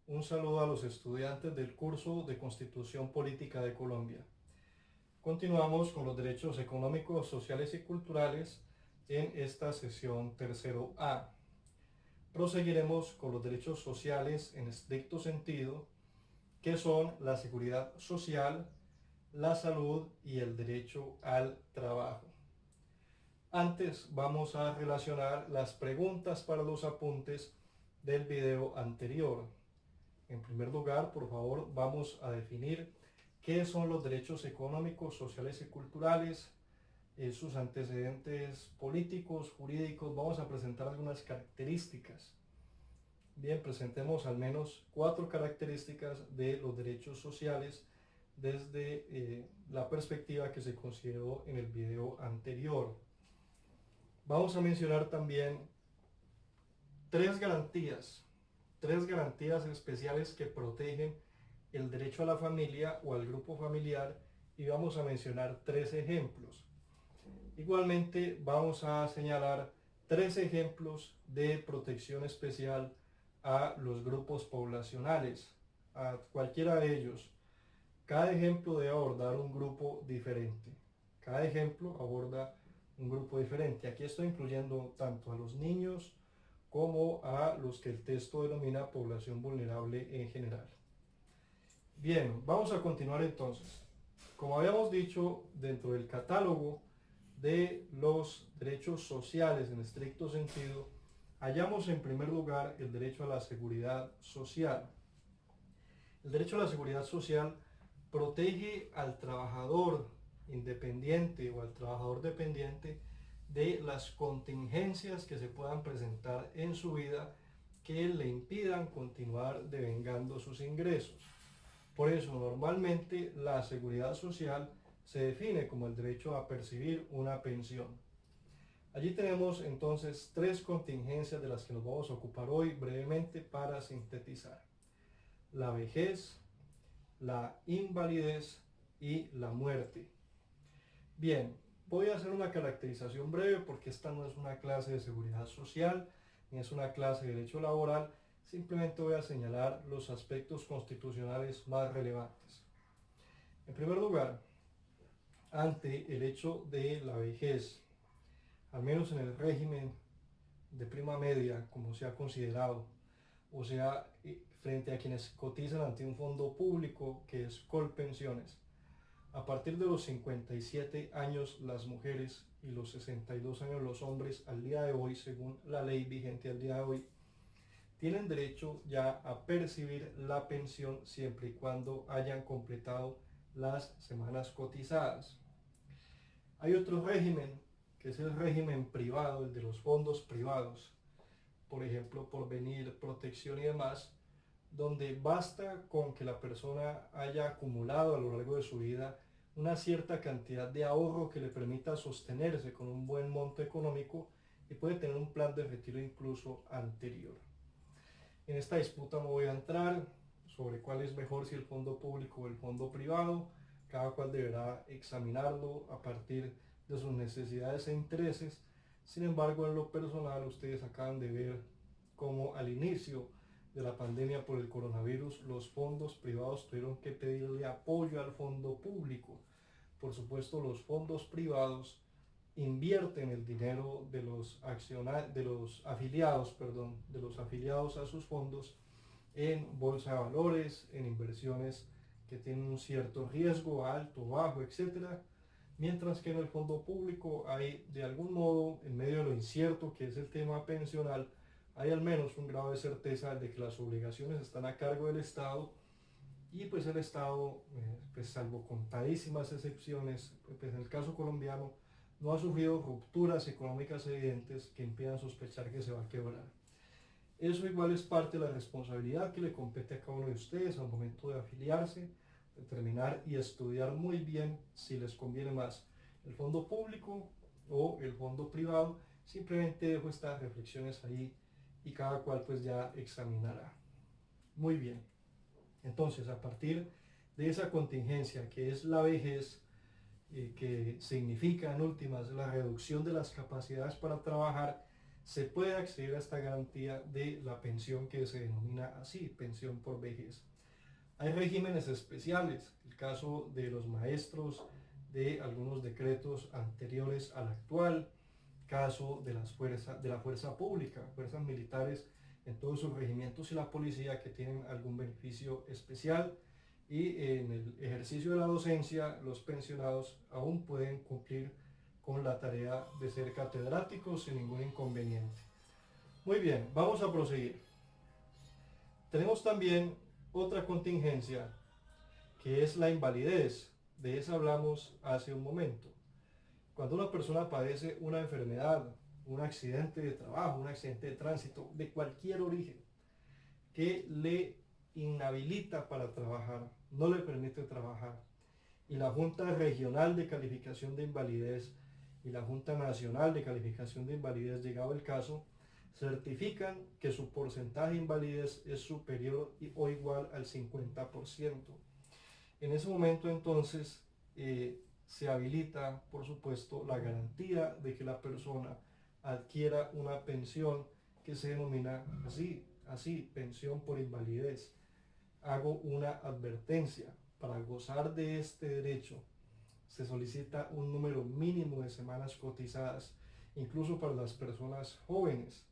Un saludo a los estudiantes del curso de Constitución Política de Colombia. Continuamos con los derechos económicos, sociales y culturales en esta sesión tercero A. Proseguiremos con los derechos sociales en estricto sentido, que son la seguridad social, la salud y el derecho al trabajo. Antes vamos a relacionar las preguntas para los apuntes del video anterior. En primer lugar, por favor, vamos a definir qué son los derechos económicos, sociales y culturales, sus antecedentes políticos, jurídicos. Vamos a presentar algunas características. Bien, presentemos al menos 4 características de los derechos sociales desde la perspectiva que se consideró en el video anterior. Vamos a mencionar también tres garantías especiales que protegen el derecho a la familia o al grupo familiar, y vamos a mencionar 3 ejemplos. Igualmente vamos a señalar 3 ejemplos de protección especial a los grupos poblacionales, a cualquiera de ellos. Cada ejemplo debe abordar un grupo diferente. Cada ejemplo aborda un grupo diferente. Aquí estoy incluyendo tanto a los niños como a los que el texto denomina población vulnerable en general. Bien, vamos a continuar entonces. Como habíamos dicho, dentro del catálogo de los derechos sociales en estricto sentido, hallamos en primer lugar el derecho a la seguridad social. El derecho a la seguridad social protege al trabajador independiente o al trabajador dependiente de las contingencias que se puedan presentar en su vida que le impidan continuar devengando sus ingresos. Por eso, normalmente la seguridad social se define como el derecho a percibir una pensión. Allí tenemos entonces 3 contingencias de las que nos vamos a ocupar hoy brevemente para sintetizar: la vejez, la invalidez y la muerte. Bien, voy a hacer una caracterización breve porque esta no es una clase de seguridad social ni es una clase de derecho laboral. Simplemente voy a señalar los aspectos constitucionales más relevantes. En primer lugar, ante el hecho de la vejez, al menos en el régimen de prima media, como se ha considerado, o sea, frente a quienes cotizan ante un fondo público que es Colpensiones, a partir de los 57 años las mujeres y los 62 años los hombres al día de hoy, según la ley vigente al día de hoy, tienen derecho ya a percibir la pensión siempre y cuando hayan completado las semanas cotizadas. Hay otro régimen, que es el régimen privado, el de los fondos privados, por ejemplo, Porvenir, Protección y demás, donde basta con que la persona haya acumulado a lo largo de su vida una cierta cantidad de ahorro que le permita sostenerse con un buen monto económico y puede tener un plan de retiro incluso anterior. En esta disputa no voy a entrar sobre cuál es mejor, si el fondo público o el fondo privado. Cada cual deberá examinarlo a partir de sus necesidades e intereses. Sin embargo, en lo personal, ustedes acaban de ver cómo al inicio de la pandemia por el coronavirus, los fondos privados tuvieron que pedirle apoyo al fondo público. Por supuesto, los fondos privados invierten el dinero de los afiliados a sus fondos en bolsa de valores, en inversiones que tienen un cierto riesgo, alto, bajo, etcétera, mientras que en el fondo público hay, de algún modo, en medio de lo incierto que es el tema pensional, hay al menos un grado de certeza de que las obligaciones están a cargo del Estado, y pues el Estado, pues salvo contadísimas excepciones, pues en el caso colombiano, no ha sufrido rupturas económicas evidentes que impidan sospechar que se va a quebrar. Eso igual es parte de la responsabilidad que le compete a cada uno de ustedes al momento de afiliarse, determinar y estudiar muy bien si les conviene más el fondo público o el fondo privado. Simplemente dejo estas reflexiones ahí y cada cual pues ya examinará. Muy bien. Entonces, a partir de esa contingencia que es la vejez, que significa en últimas la reducción de las capacidades para trabajar, se puede acceder a esta garantía de la pensión que se denomina así, pensión por vejez. Hay regímenes especiales, el caso de los maestros de algunos decretos anteriores al actual, caso de la fuerza pública, fuerzas militares en todos sus regimientos y la policía que tienen algún beneficio especial, y en el ejercicio de la docencia los pensionados aún pueden cumplir con la tarea de ser catedráticos sin ningún inconveniente. Muy bien, vamos a proseguir. Tenemos también otra contingencia que es la invalidez. De esa hablamos hace un momento. Cuando una persona padece una enfermedad, un accidente de trabajo, un accidente de tránsito, de cualquier origen, que le inhabilita para trabajar, no le permite trabajar, y la Junta Regional de Calificación de Invalidez y la Junta Nacional de Calificación de Invalidez, llegado el caso, certifican que su porcentaje de invalidez es superior o igual al 50%. En ese momento entonces se habilita, por supuesto, la garantía de que la persona adquiera una pensión que se denomina así, pensión por invalidez. Hago una advertencia: para gozar de este derecho se solicita un número mínimo de semanas cotizadas, incluso para las personas jóvenes.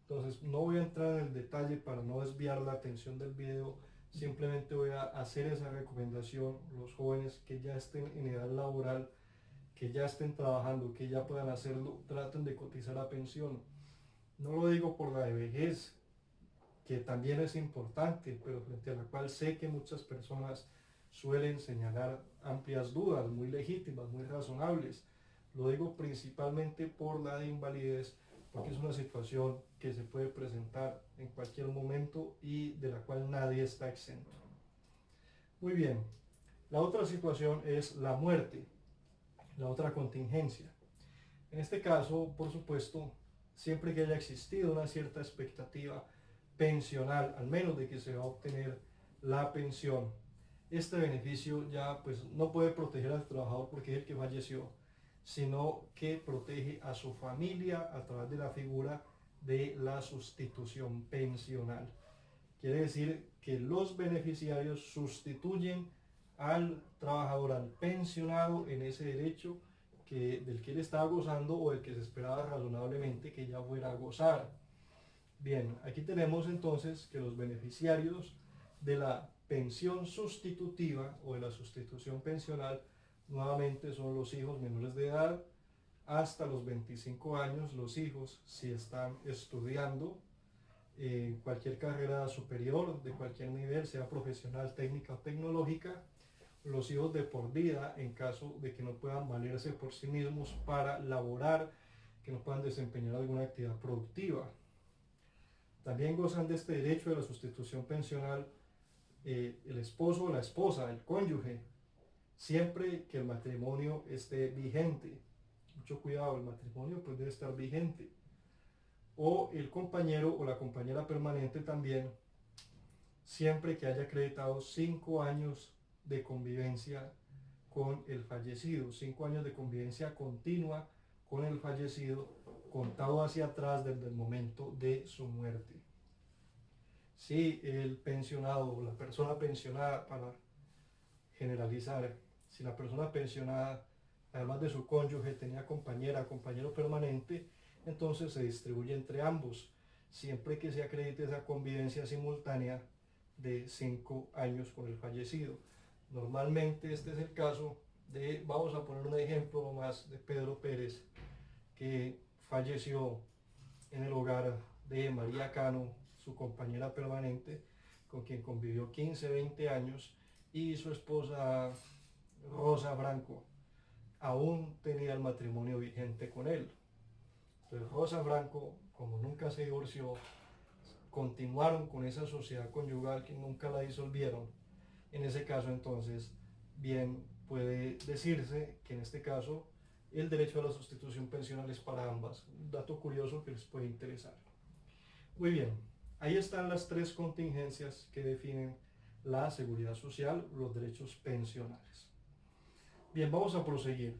Entonces no voy a entrar en el detalle para no desviar la atención del video, simplemente voy a hacer esa recomendación. Los jóvenes que ya estén en edad laboral, que ya estén trabajando, que ya puedan hacerlo, traten de cotizar a pensión. No lo digo por la de vejez, que también es importante, pero frente a la cual sé que muchas personas suelen señalar amplias dudas, muy legítimas, muy razonables. Lo digo principalmente por la de invalidez, porque es una situación que se puede presentar en cualquier momento y de la cual nadie está exento. Muy bien, la otra situación es la muerte, la otra contingencia. En este caso, por supuesto, siempre que haya existido una cierta expectativa pensional, al menos de que se va a obtener la pensión, este beneficio ya pues no puede proteger al trabajador porque es el que falleció, sino que protege a su familia a través de la figura de la sustitución pensional. Quiere decir que los beneficiarios sustituyen al trabajador, al pensionado, en ese derecho del que él estaba gozando o del que se esperaba razonablemente que ya fuera a gozar. Bien, aquí tenemos entonces que los beneficiarios de la pensión sustitutiva o de la sustitución pensional nuevamente son los hijos menores de edad hasta los 25 años, los hijos si están estudiando cualquier carrera superior de cualquier nivel, sea profesional, técnica o tecnológica, los hijos de por vida en caso de que no puedan valerse por sí mismos para laborar, que no puedan desempeñar alguna actividad productiva. También gozan de este derecho de la sustitución pensional el esposo o la esposa, el cónyuge, siempre que el matrimonio esté vigente. Mucho cuidado, el matrimonio pues debe estar vigente. O el compañero o la compañera permanente también, siempre que haya acreditado 5 años de convivencia con el fallecido, 5 años de convivencia continua con el fallecido, contado hacia atrás desde el momento de su muerte. Si el pensionado o la persona pensionada, para generalizar, si la persona pensionada, además de su cónyuge, tenía compañera, compañero permanente, entonces se distribuye entre ambos, siempre que se acredite esa convivencia simultánea de 5 años con el fallecido. Normalmente este es el caso de, vamos a poner un ejemplo más, de Pedro Pérez, que falleció en el hogar de María Cano, su compañera permanente, con quien convivió 15, 20 años, y su esposa Rosa Franco aún tenía el matrimonio vigente con él. Entonces Rosa Franco, como nunca se divorció, continuaron con esa sociedad conyugal que nunca la disolvieron. En ese caso entonces, bien puede decirse que en este caso el derecho a la sustitución pensional es para ambas. Un dato curioso que les puede interesar. Muy bien, ahí están las 3 contingencias que definen la seguridad social, los derechos pensionales. Bien, vamos a proseguir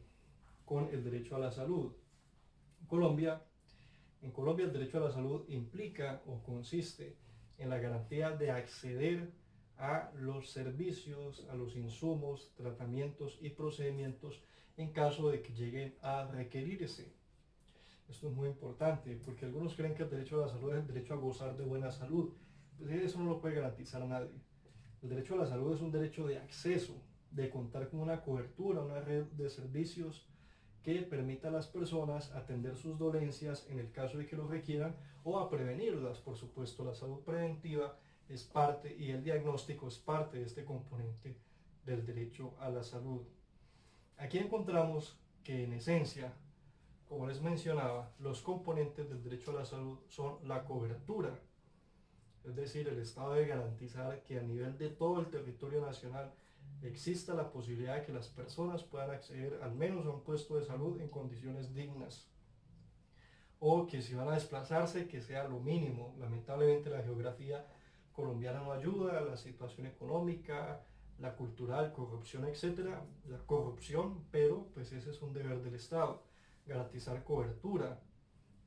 con el derecho a la salud. En Colombia En Colombia el derecho a la salud implica o consiste en la garantía de acceder a los servicios, a los insumos, tratamientos y procedimientos en caso de que lleguen a requerirse. Esto es muy importante porque algunos creen que el derecho a la salud es el derecho a gozar de buena salud. Pues eso no lo puede garantizar nadie. El derecho a la salud es un derecho de acceso, de contar con una cobertura, una red de servicios que permita a las personas atender sus dolencias en el caso de que lo requieran o a prevenirlas. Por supuesto, la salud preventiva es parte y el diagnóstico es parte de este componente del derecho a la salud. Aquí encontramos que en esencia, como les mencionaba, los componentes del derecho a la salud son la cobertura, es decir, el Estado debe garantizar que a nivel de todo el territorio nacional exista la posibilidad de que las personas puedan acceder al menos a un puesto de salud en condiciones dignas. O que si van a desplazarse, que sea lo mínimo. Lamentablemente la geografía colombiana no ayuda, la situación económica, la cultural, corrupción, etcétera, la corrupción, pero pues ese es un deber del Estado, garantizar cobertura,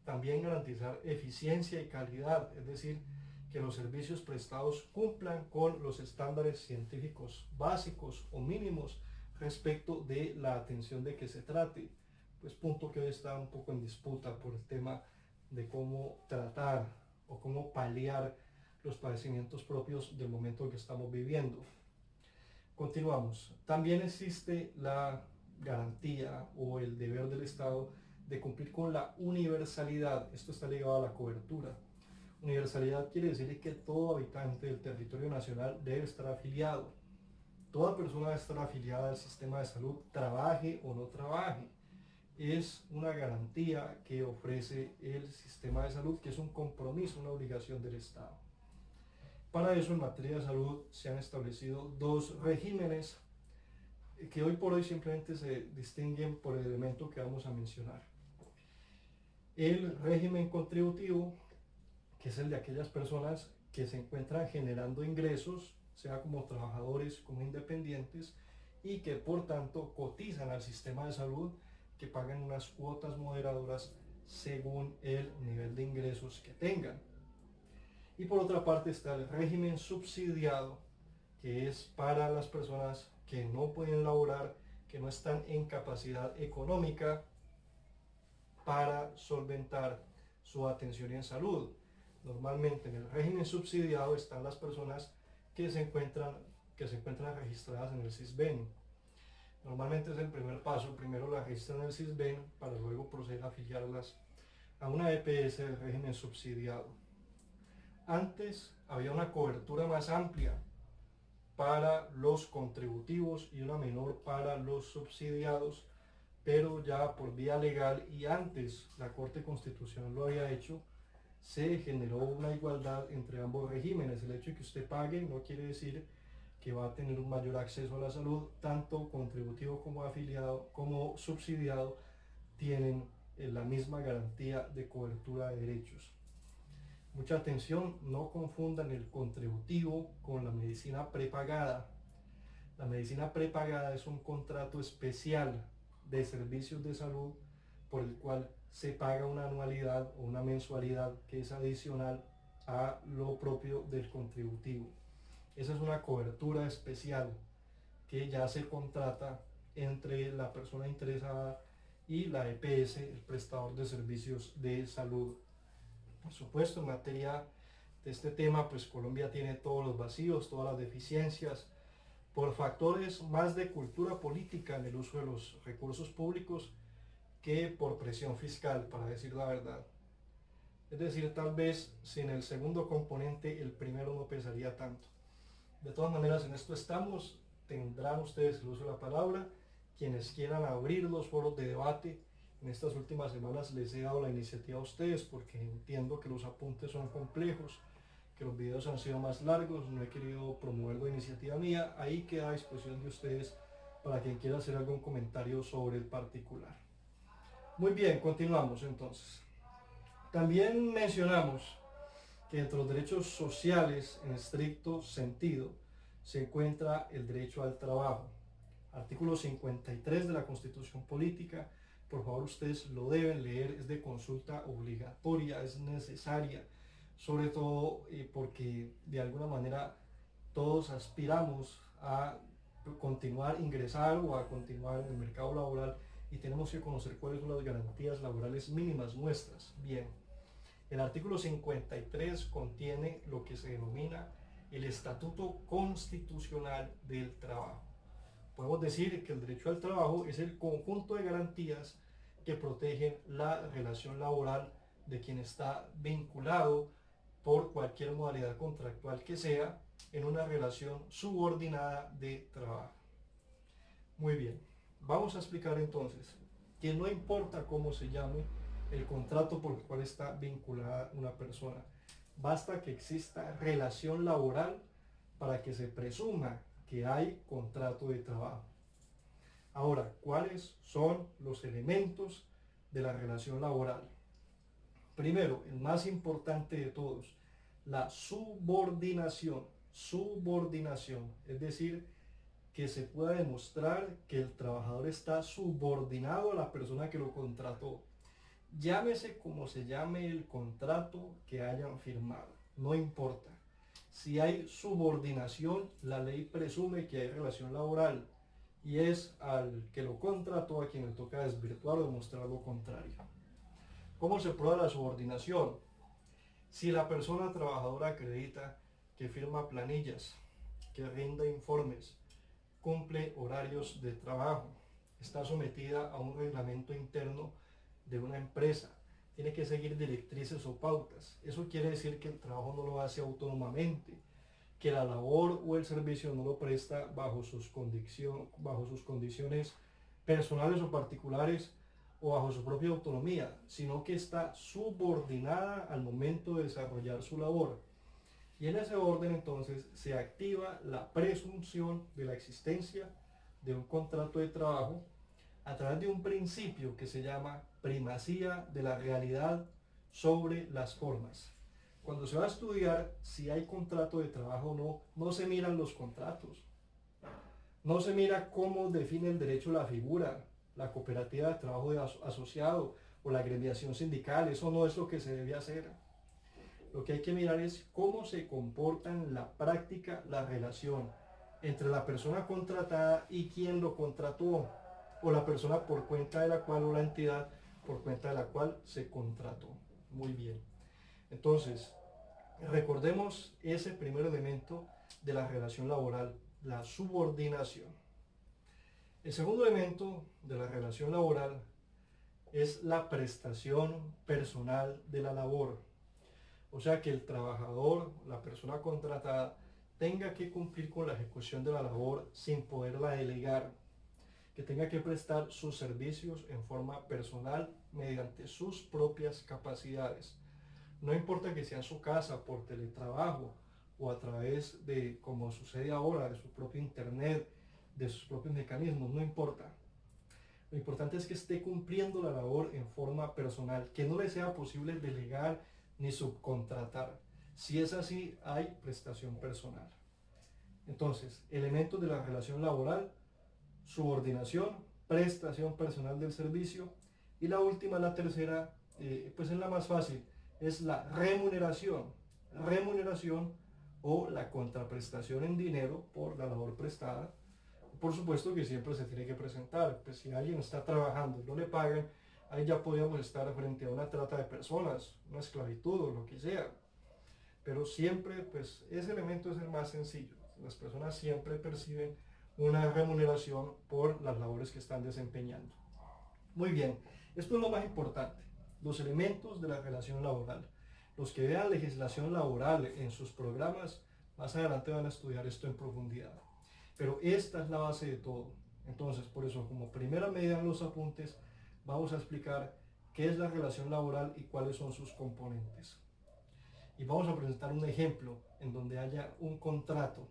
también garantizar eficiencia y calidad, es decir, que los servicios prestados cumplan con los estándares científicos básicos o mínimos respecto de la atención de que se trate, pues punto que hoy está un poco en disputa por el tema de cómo tratar o cómo paliar los padecimientos propios del momento que estamos viviendo. Continuamos. También existe la garantía o el deber del Estado de cumplir con la universalidad. Esto está ligado a la cobertura. Universalidad quiere decir que todo habitante del territorio nacional debe estar afiliado. Toda persona debe estar afiliada al sistema de salud, trabaje o no trabaje. Es una garantía que ofrece el sistema de salud, que es un compromiso, una obligación del Estado. Para eso, en materia de salud, se han establecido dos regímenes que hoy por hoy simplemente se distinguen por el elemento que vamos a mencionar. El régimen contributivo, que es el de aquellas personas que se encuentran generando ingresos, sea como trabajadores, como independientes, y que por tanto cotizan al sistema de salud, que pagan unas cuotas moderadoras según el nivel de ingresos que tengan. Y por otra parte está el régimen subsidiado, que es para las personas que no pueden laborar, que no están en capacidad económica para solventar su atención en salud. Normalmente en el régimen subsidiado están las personas que se encuentran registradas en el SISBEN. Normalmente es el primer paso, primero las registran en el SISBEN para luego proceder a afiliarlas a una EPS del régimen subsidiado. Antes había una cobertura más amplia para los contributivos y una menor para los subsidiados, pero ya por vía legal y antes la Corte Constitucional lo había hecho, se generó una igualdad entre ambos regímenes. El hecho de que usted pague no quiere decir que va a tener un mayor acceso a la salud, tanto contributivo como afiliado, como subsidiado, tienen la misma garantía de cobertura de derechos. Mucha atención, no confundan el contributivo con la medicina prepagada. La medicina prepagada es un contrato especial de servicios de salud por el cual se paga una anualidad o una mensualidad que es adicional a lo propio del contributivo. Esa es una cobertura especial que ya se contrata entre la persona interesada y la EPS, el prestador de servicios de salud. Por supuesto, en materia de este tema, pues Colombia tiene todos los vacíos, todas las deficiencias, por factores más de cultura política en el uso de los recursos públicos que por presión fiscal, para decir la verdad. Es decir, tal vez sin el segundo componente, el primero no pesaría tanto. De todas maneras, en esto estamos, tendrán ustedes el uso de la palabra. Quienes quieran abrir los foros de debate, en estas últimas semanas les he dado la iniciativa a ustedes porque entiendo que los apuntes son complejos, que los videos han sido más largos, no he querido promover la iniciativa mía, ahí queda a disposición de ustedes para quien quiera hacer algún comentario sobre el particular. Muy bien, continuamos entonces. También mencionamos que entre los derechos sociales en estricto sentido se encuentra el derecho al trabajo. Artículo 53 de la Constitución Política por favor ustedes lo deben leer, es de consulta obligatoria, es necesaria, sobre todo porque de alguna manera todos aspiramos a continuar, ingresar o a continuar en el mercado laboral y tenemos que conocer cuáles son las garantías laborales mínimas nuestras. Bien, el artículo 53 contiene lo que se denomina el Estatuto Constitucional del Trabajo. Podemos decir que el derecho al trabajo es el conjunto de garantías que protegen la relación laboral de quien está vinculado por cualquier modalidad contractual que sea en una relación subordinada de trabajo. Muy bien, vamos a explicar entonces que no importa cómo se llame el contrato por el cual está vinculada una persona, basta que exista relación laboral para que se presuma que hay contrato de trabajo. Ahora, ¿cuáles son los elementos de la relación laboral? Primero, el más importante de todos, la subordinación. Subordinación, es decir, que se pueda demostrar que el trabajador está subordinado a la persona que lo contrató. Llámese como se llame el contrato que hayan firmado, no importa. Si hay subordinación, la ley presume que hay relación laboral y es al que lo contrató a quien le toca desvirtuar o demostrar lo contrario. ¿Cómo se prueba la subordinación? Si la persona trabajadora acredita que firma planillas, que rinda informes, cumple horarios de trabajo, está sometida a un reglamento interno de una empresa, tiene que seguir directrices o pautas. Eso quiere decir que el trabajo no lo hace autónomamente, que la labor o el servicio no lo presta bajo sus condiciones personales o particulares o bajo su propia autonomía, sino que está subordinada al momento de desarrollar su labor. Y en ese orden entonces se activa la presunción de la existencia de un contrato de trabajo a través de un principio que se llama primacía de la realidad sobre las formas. Cuando se va a estudiar si hay contrato de trabajo o no, no se miran los contratos, no se mira cómo define el derecho la figura, la cooperativa de trabajo asociado o la agremiación sindical. Eso no es lo que se debe hacer. Lo que hay que mirar es cómo se comporta en la práctica la relación entre la persona contratada y quien lo contrató, o la persona por cuenta de la cual, o la entidad por cuenta de la cual se contrató. Muy bien. Entonces, recordemos ese primer elemento de la relación laboral, la subordinación. El segundo elemento de la relación laboral es la prestación personal de la labor. O sea, que el trabajador, la persona contratada, tenga que cumplir con la ejecución de la labor sin poderla delegar, que tenga que prestar sus servicios en forma personal mediante sus propias capacidades. No importa que sea en su casa, por teletrabajo o a través de, como sucede ahora, de su propio internet, de sus propios mecanismos, no importa. Lo importante es que esté cumpliendo la labor en forma personal, que no le sea posible delegar ni subcontratar. Si es así, hay prestación personal. Entonces, elementos de la relación laboral: subordinación, prestación personal del servicio, y la última, la tercera, pues es la más fácil, es la remuneración. Remuneración o la contraprestación en dinero por la labor prestada. Por supuesto que siempre se tiene que presentar, pues si alguien está trabajando y no le pagan, ahí ya podríamos estar frente a una trata de personas, una esclavitud o lo que sea. Pero siempre, pues ese elemento es el más sencillo. Las personas siempre perciben una remuneración por las labores que están desempeñando. Muy bien, esto es lo más importante, los elementos de la relación laboral. Los que vean legislación laboral en sus programas, más adelante van a estudiar esto en profundidad. Pero esta es la base de todo. Entonces, por eso, como primera medida en los apuntes, vamos a explicar qué es la relación laboral y cuáles son sus componentes. Y vamos a presentar un ejemplo en donde haya un contrato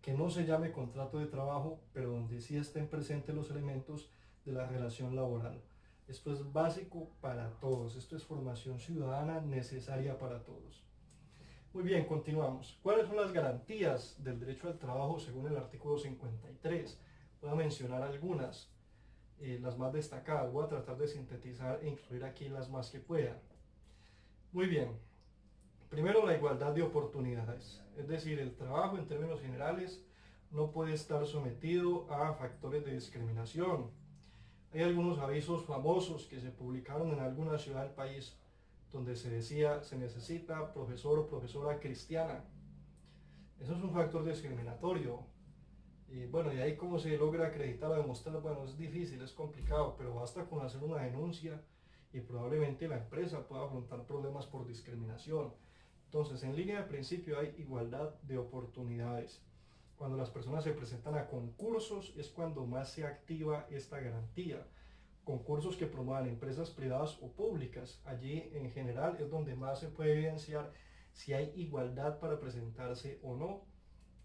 que no se llame contrato de trabajo, pero donde sí estén presentes los elementos de la relación laboral. Esto es básico para todos, esto es formación ciudadana necesaria para todos. Muy bien, continuamos. ¿Cuáles son las garantías del derecho al trabajo según el artículo 53? Voy a mencionar algunas. las más destacadas. Voy a tratar de sintetizar e incluir aquí las más que pueda. Muy bien. Primero, la igualdad de oportunidades. Es decir, el trabajo en términos generales no puede estar sometido a factores de discriminación. Hay algunos avisos famosos que se publicaron en alguna ciudad del país donde se decía se necesita profesor o profesora cristiana. Eso es un factor discriminatorio. Y bueno, y ahí cómo se logra acreditar o demostrar, bueno, es difícil, es complicado, pero basta con hacer una denuncia y probablemente la empresa pueda afrontar problemas por discriminación. Entonces, en línea de principio hay igualdad de oportunidades. Cuando las personas se presentan a concursos es cuando más se activa esta garantía. Concursos que promuevan empresas privadas o públicas. Allí en general es donde más se puede evidenciar si hay igualdad para presentarse o no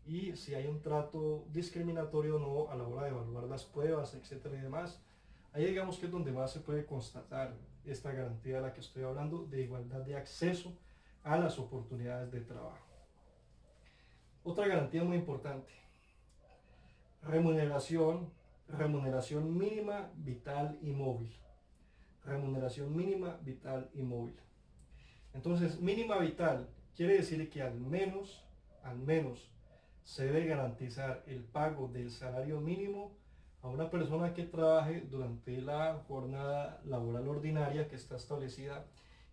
y si hay un trato discriminatorio o no a la hora de evaluar las pruebas, etcétera y demás. Ahí digamos que es donde más se puede constatar esta garantía de la que estoy hablando, de igualdad de acceso a las oportunidades de trabajo. Otra garantía muy importante, remuneración mínima, vital y móvil. Remuneración mínima, vital y móvil. Entonces, mínima vital quiere decir que al menos se debe garantizar el pago del salario mínimo a una persona que trabaje durante la jornada laboral ordinaria que está establecida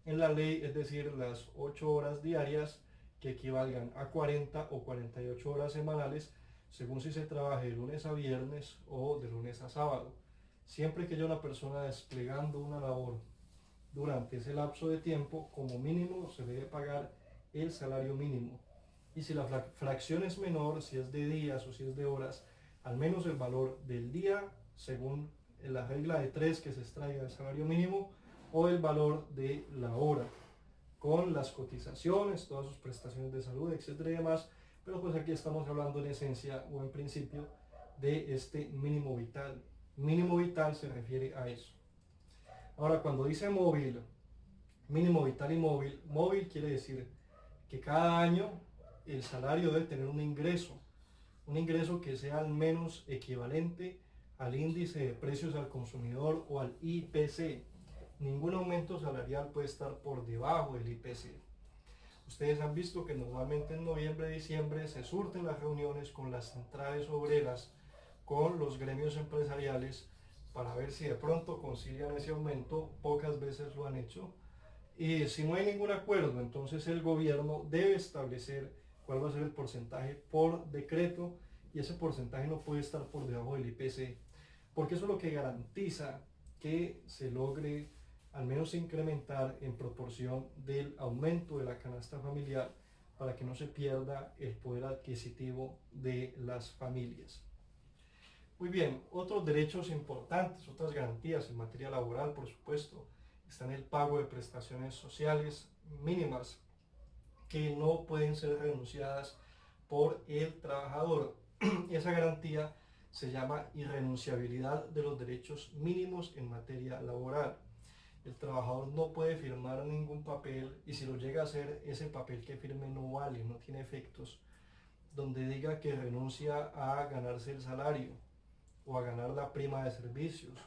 en la ley, es decir, las 8 horas diarias que equivalgan a 40 o 48 horas semanales, según si se trabaje de lunes a viernes o de lunes a sábado. Siempre que haya una persona desplegando una labor durante ese lapso de tiempo, como mínimo se debe pagar el salario mínimo. Y si la fracción es menor, si es de días o si es de horas, al menos el valor del día, según la regla de 3 que se extraiga del salario mínimo, o el valor de la hora, con las cotizaciones, todas sus prestaciones de salud, etcétera y demás. Pero pues aquí estamos hablando en esencia o en principio de este mínimo vital. Mínimo vital se refiere a eso. Ahora, cuando dice móvil, mínimo vital y móvil, móvil quiere decir que cada año el salario debe tener un ingreso que sea al menos equivalente al índice de precios al consumidor o al IPC. Ningún aumento salarial puede estar por debajo del IPC. Ustedes han visto que normalmente en noviembre, diciembre se surten las reuniones con las centrales obreras, con los gremios empresariales, para ver si de pronto concilian ese aumento. Pocas veces lo han hecho. Y si no hay ningún acuerdo, entonces el gobierno debe establecer cuál va a ser el porcentaje por decreto, y ese porcentaje no puede estar por debajo del IPC, porque eso es lo que garantiza que se logre al menos incrementar en proporción del aumento de la canasta familiar, para que no se pierda el poder adquisitivo de las familias. Muy bien, otros derechos importantes, otras garantías en materia laboral, por supuesto, están el pago de prestaciones sociales mínimas que no pueden ser renunciadas por el trabajador. Esa garantía se llama irrenunciabilidad de los derechos mínimos en materia laboral. El trabajador no puede firmar ningún papel, y si lo llega a hacer, ese papel que firme no vale, no tiene efectos, donde diga que renuncia a ganarse el salario, o a ganar la prima de servicios,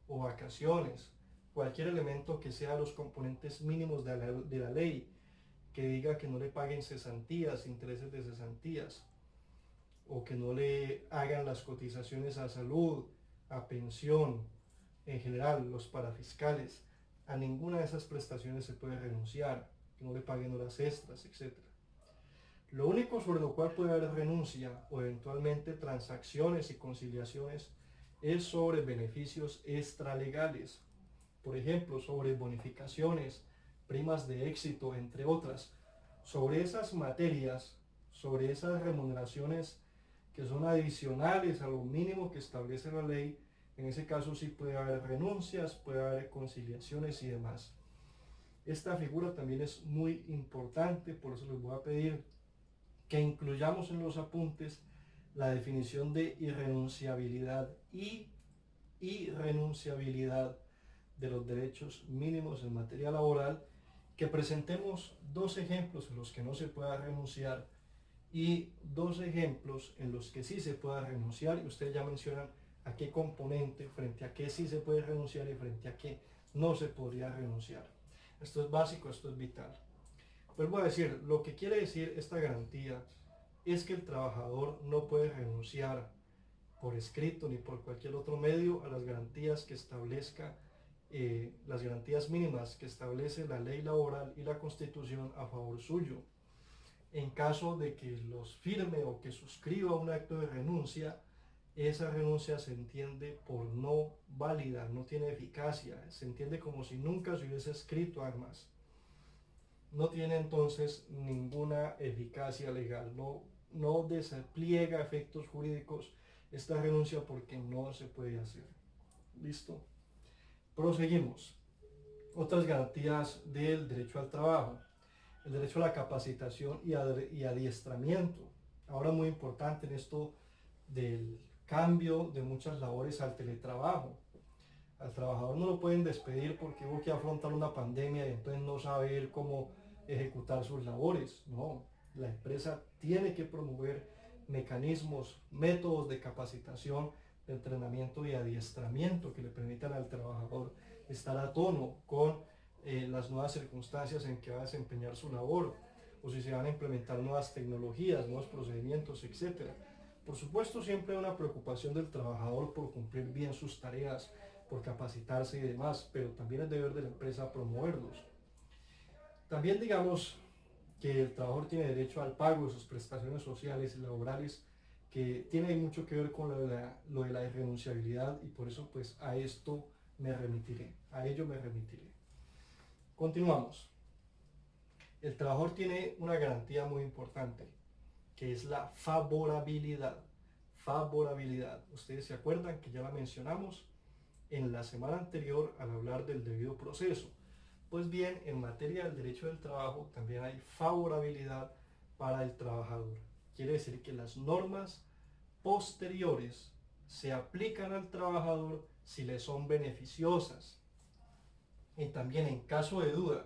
o vacaciones, cualquier elemento que sea los componentes mínimos de la ley, que diga que no le paguen cesantías, intereses de cesantías, o que no le hagan las cotizaciones a salud, a pensión, en general los parafiscales. A ninguna de esas prestaciones se puede renunciar, que no le paguen horas extras, etc. Lo único sobre lo cual puede haber renuncia o eventualmente transacciones y conciliaciones es sobre beneficios extralegales. Por ejemplo, sobre bonificaciones, primas de éxito, entre otras. Sobre esas materias, sobre esas remuneraciones que son adicionales a lo mínimo que establece la ley, en ese caso sí puede haber renuncias, puede haber conciliaciones y demás. Esta figura también es muy importante, por eso les voy a pedir que incluyamos en los apuntes la definición de irrenunciabilidad y irrenunciabilidad de los derechos mínimos en materia laboral, que presentemos 2 ejemplos en los que no se pueda renunciar y 2 ejemplos en los que sí se pueda renunciar, y ustedes ya mencionan a qué componente, frente a qué sí se puede renunciar y frente a qué no se podría renunciar. Esto es básico, esto es vital. Vuelvo a decir, lo que quiere decir esta garantía es que el trabajador no puede renunciar por escrito ni por cualquier otro medio a las garantías que establezca, las garantías mínimas que establece la ley laboral y la Constitución a favor suyo. En caso de que los firme o que suscriba un acto de renuncia, esa renuncia se entiende por no válida, no tiene eficacia, se entiende como si nunca se hubiese escrito además. No tiene entonces ninguna eficacia legal, no despliega efectos jurídicos esta renuncia porque no se puede hacer. ¿Listo? Proseguimos. Otras garantías del derecho al trabajo. El derecho a la capacitación y adiestramiento. Ahora muy importante en esto del cambio de muchas labores al teletrabajo. Al trabajador no lo pueden despedir porque hubo que afrontar una pandemia y entonces no sabe él cómo ejecutar sus labores. No, la empresa tiene que promover mecanismos, métodos de capacitación, de entrenamiento y adiestramiento que le permitan al trabajador estar a tono con las nuevas circunstancias en que va a desempeñar su labor, o si se van a implementar nuevas tecnologías, nuevos procedimientos, etc. Por supuesto, siempre hay una preocupación del trabajador por cumplir bien sus tareas, por capacitarse y demás, pero también es deber de la empresa promoverlos. También digamos que el trabajador tiene derecho al pago de sus prestaciones sociales y laborales, que tiene mucho que ver con lo de la irrenunciabilidad, y por eso pues a esto me remitiré, a ello me remitiré. Continuamos. El trabajador tiene una garantía muy importante, que es la favorabilidad. Favorabilidad. Ustedes se acuerdan que ya la mencionamos en la semana anterior al hablar del debido proceso. Pues bien, en materia del derecho del trabajo también hay favorabilidad para el trabajador. Quiere decir que las normas posteriores se aplican al trabajador si le son beneficiosas. Y también en caso de duda,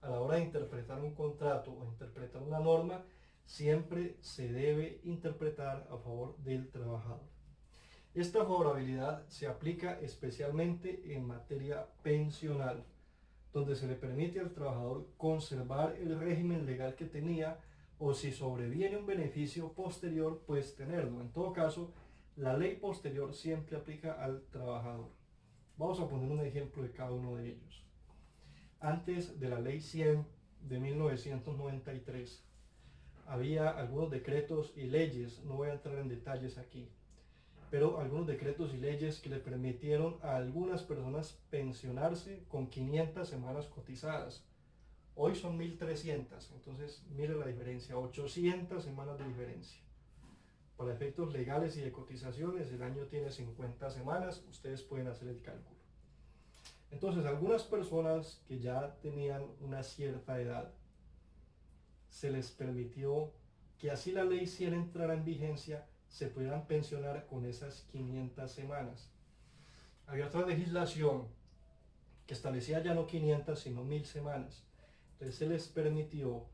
a la hora de interpretar un contrato o interpretar una norma, siempre se debe interpretar a favor del trabajador. Esta favorabilidad se aplica especialmente en materia pensional, donde se le permite al trabajador conservar el régimen legal que tenía, o si sobreviene un beneficio posterior, pues tenerlo. En todo caso, la ley posterior siempre aplica al trabajador. Vamos a poner un ejemplo de cada uno de ellos. Antes de la ley 100 de 1993, había algunos decretos y leyes, no voy a entrar en detalles aquí, pero algunos decretos y leyes que le permitieron a algunas personas pensionarse con 500 semanas cotizadas. Hoy son 1300, entonces mire la diferencia, 800 semanas de diferencia. Para efectos legales y de cotizaciones, el año tiene 50 semanas, ustedes pueden hacer el cálculo. Entonces, algunas personas que ya tenían una cierta edad, se les permitió que así la ley 100 entrara en vigencia, se pudieran pensionar con esas 500 semanas. Había otra legislación que establecía ya no 500 sino 1000 semanas. Entonces se les permitió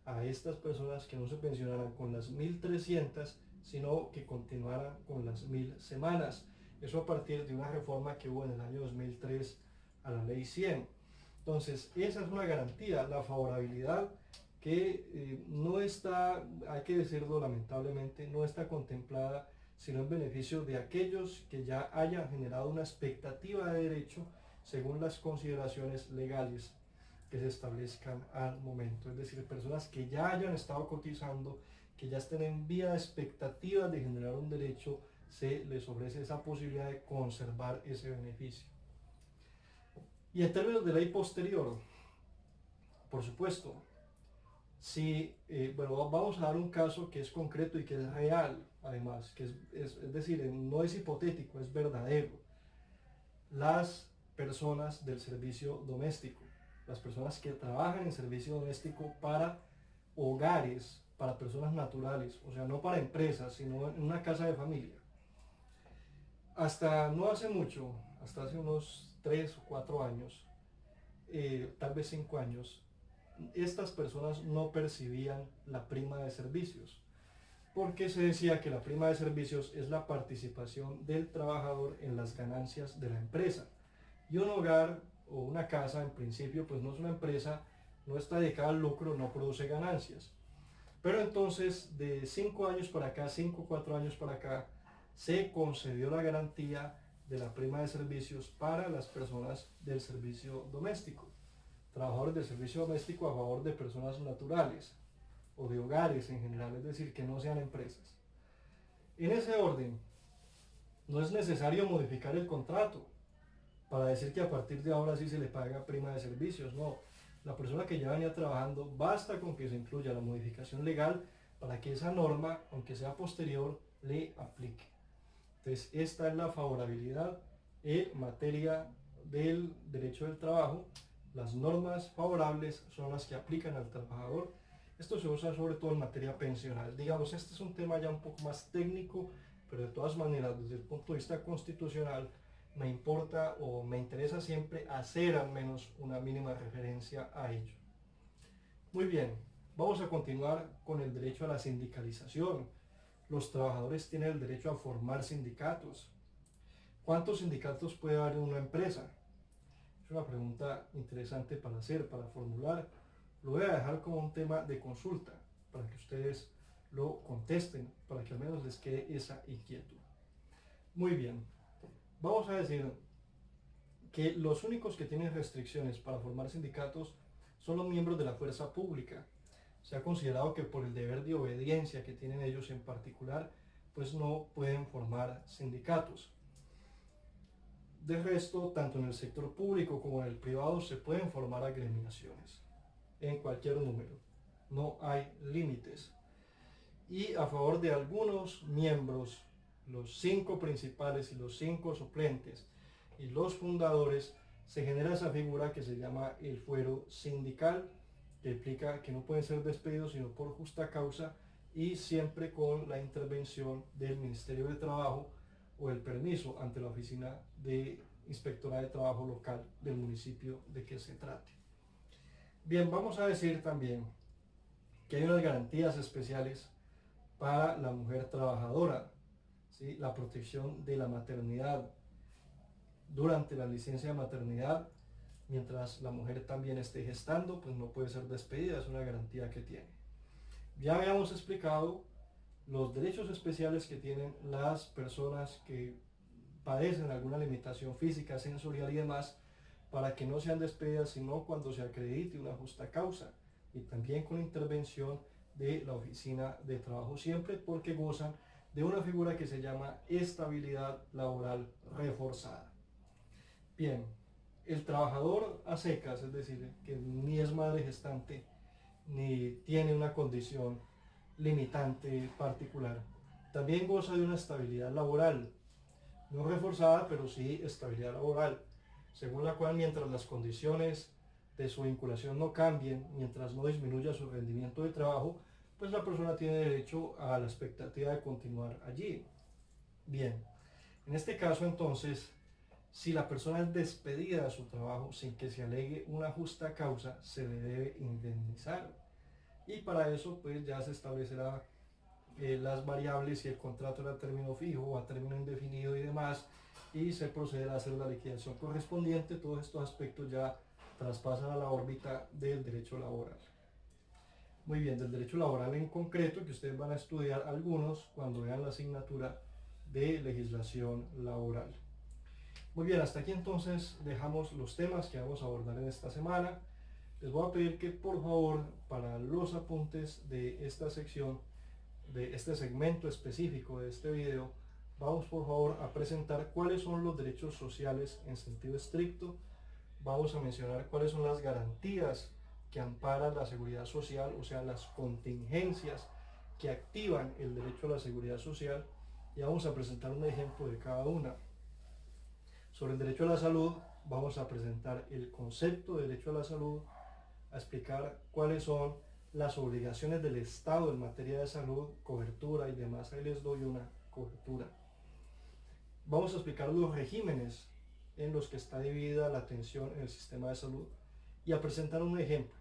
a estas personas que no se pensionaran con las 1300, sino que continuaran con las 1000 semanas. Eso a partir de una reforma que hubo en el año 2003 a la ley 100. Entonces esa es una garantía, la favorabilidad, que no está, hay que decirlo lamentablemente, no está contemplada sino en beneficio de aquellos que ya hayan generado una expectativa de derecho según las consideraciones legales que se establezcan al momento. Es decir, personas que ya hayan estado cotizando, que ya estén en vía de expectativa de generar un derecho, se les ofrece esa posibilidad de conservar ese beneficio. Y en términos de ley posterior, por supuesto, si, bueno, vamos a dar un caso que es concreto y que es real, además, que es decir, no es hipotético, es verdadero. Las personas del servicio doméstico, las personas que trabajan en servicio doméstico para hogares, para personas naturales, o sea, no para empresas, sino en una casa de familia. Hasta no hace mucho, hasta hace unos 3 o 4 años, tal vez 5 años, estas personas no percibían la prima de servicios. porque se decía que la prima de servicios es la participación del trabajador en las ganancias de la empresa. Y un hogar o una casa en principio pues no es una empresa, no está dedicada al lucro, no produce ganancias. Pero entonces de 5 años para acá, 5 o 4 años para acá, se concedió la garantía de la prima de servicios para las personas del servicio doméstico, trabajadores del servicio doméstico a favor de personas naturales o de hogares en general, es decir, que no sean empresas. En ese orden, no es necesario modificar el contrato para decir que a partir de ahora sí se le paga prima de servicios, no. La persona que ya venía trabajando, basta con que se incluya la modificación legal para que esa norma, aunque sea posterior, le aplique. Entonces, esta es la favorabilidad en materia del derecho del trabajo. Las normas favorables son las que aplican al trabajador. Esto se usa sobre todo en materia pensional. Digamos, este es un tema ya un poco más técnico, pero de todas maneras, desde el punto de vista constitucional, me importa o me interesa siempre hacer al menos una mínima referencia a ello. Muy bien, vamos a continuar con el derecho a la sindicalización. Los trabajadores tienen el derecho a formar sindicatos. ¿Cuántos sindicatos puede haber en una empresa? Es una pregunta interesante para hacer, para formular. Lo voy a dejar como un tema de consulta para que ustedes lo contesten, para que al menos les quede esa inquietud. Muy bien, vamos a decir que los únicos que tienen restricciones para formar sindicatos son los miembros de la fuerza pública. Se ha considerado que por el deber de obediencia que tienen ellos en particular, pues no pueden formar sindicatos. De resto, tanto en el sector público como en el privado se pueden formar agremiaciones, en cualquier número. No hay límites. Y a favor de algunos miembros, los 5 principales y los 5 suplentes y los fundadores, se genera esa figura que se llama el fuero sindical, que implica que no pueden ser despedidos sino por justa causa y siempre con la intervención del Ministerio de Trabajo o el permiso ante la Oficina de Inspectora de Trabajo local del municipio de que se trate. Bien, vamos a decir también que hay unas garantías especiales para la mujer trabajadora, ¿sí? La protección de la maternidad. Durante la licencia de maternidad, mientras la mujer también esté gestando, pues no puede ser despedida, es una garantía que tiene. Ya habíamos explicado los derechos especiales que tienen las personas que padecen alguna limitación física, sensorial y demás, para que no sean despedidas, sino cuando se acredite una justa causa, y también con intervención de la Oficina de Trabajo, siempre porque gozan de una figura que se llama estabilidad laboral reforzada. Bien, el trabajador a secas, es decir, que ni es madre gestante, ni tiene una condición limitante particular, también goza de una estabilidad laboral, no reforzada, pero sí estabilidad laboral, según la cual mientras las condiciones de su vinculación no cambien, mientras no disminuya su rendimiento de trabajo, pues la persona tiene derecho a la expectativa de continuar allí. Bien, en este caso entonces, si la persona es despedida de su trabajo sin que se alegue una justa causa, se le debe indemnizar. Y para eso pues ya se establecerá las variables, si el contrato era a término fijo o a término indefinido y demás, y se procederá a hacer la liquidación correspondiente. Todos estos aspectos ya traspasan a la órbita del derecho laboral. Muy bien, del derecho laboral en concreto, que ustedes van a estudiar algunos cuando vean la asignatura de legislación laboral. Muy bien, hasta aquí entonces dejamos los temas que vamos a abordar en esta semana. Les voy a pedir que por favor, para los apuntes de esta sección, de este segmento específico de este video, vamos por favor a presentar cuáles son los derechos sociales en sentido estricto. Vamos a mencionar cuáles son las garantías que amparan la seguridad social, o sea, las contingencias que activan el derecho a la seguridad social, y vamos a presentar un ejemplo de cada una. Sobre el derecho a la salud, vamos a presentar el concepto de derecho a la salud, a explicar cuáles son las obligaciones del Estado en materia de salud, cobertura y demás. Ahí les doy una cobertura. Vamos a explicar los regímenes en los que está dividida la atención en el sistema de salud y a presentar un ejemplo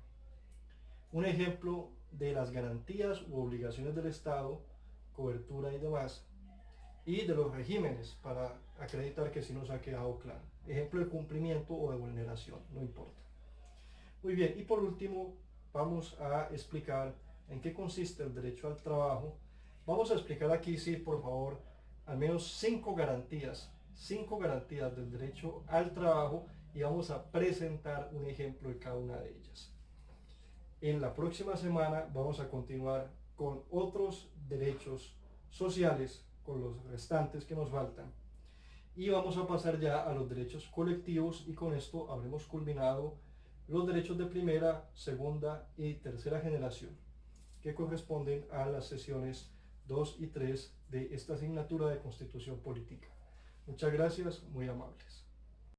de las garantías u obligaciones del Estado cobertura y demás, y de los regímenes para acreditar que sí nos ha quedado claro. Ejemplo de cumplimiento o de vulneración, no importa. Muy bien, y por último vamos a explicar en qué consiste el derecho al trabajo. Vamos a explicar aquí, sí, por favor, al menos 5 garantías del derecho al trabajo, y vamos a presentar un ejemplo de cada una de ellas. En la próxima semana vamos a continuar con otros derechos sociales, con los restantes que nos faltan, y vamos a pasar ya a los derechos colectivos, y con esto habremos culminado los derechos de primera, segunda y tercera generación, que corresponden a las sesiones 2 y 3 de esta asignatura de Constitución Política. Muchas gracias, muy amables.